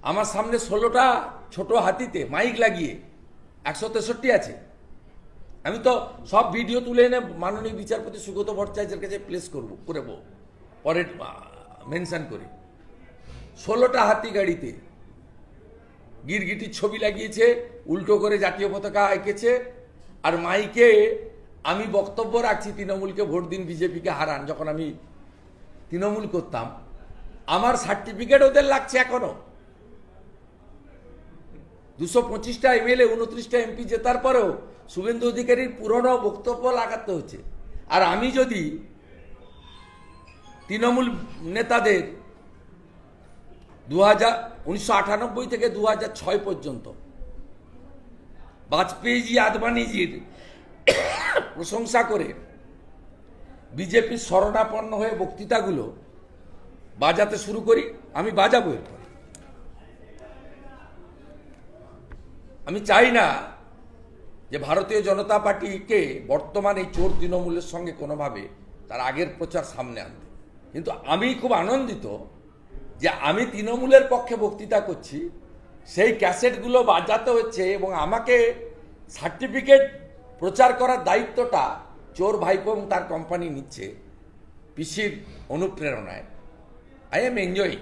আমার সামনে 16টা ছোট হাতিতে মাইক লাগিয়ে 163 আছে। আমি তো সব ভিডিও তুলে এনে মাননীয় বিচারপতি সুগত ভট্টাচার্যের কাছে প্লেস করব পরে মেনশন করে। 16টা হাতি গাড়িতে গিরগিটির ছবি লাগিয়েছে, উল্টো করে জাতীয় পতাকা এঁকেছে, আর মাইকে আমি বক্তব্য রাখছি তৃণমূলকে ভোট দিন, বিজেপিকে হারান। যখন আমি তৃণমূল করতাম আমার সার্টিফিকেট ওদের লাগছে এখনো। 225টা এমএলএ 29টা এমপি জেতার পরেও শুভেন্দু অধিকারীর পুরনো বক্তব্য লাগাতে হচ্ছে। আর আমি যদি তৃণমূল নেতাদের 1998 থেকে 2006 পর্যন্ত বাজপেয়ীজি আদবানিজির প্রশংসা করে বিজেপির শরণাপন্ন হয়ে বক্তৃতাগুলো বাজাতে শুরু করি, আমি বাজাবো এরপর। আমি চাই না যে ভারতীয় জনতা পার্টিকে বর্তমান এই চোর তৃণমূলের সঙ্গে কোনোভাবে তার আগের প্রচার সামনে আনতে। কিন্তু আমি খুব আনন্দিত যে আমি তৃণমূলের পক্ষে বক্তৃতা করছি, সেই ক্যাসেটগুলো বাজাতে হচ্ছে এবং আমাকে সার্টিফিকেট প্রচার করার দায়িত্বটা চোর ভাইপো এবং তার কোম্পানি নিচ্ছে পিসির অনুপ্রেরণায়। I am enjoying.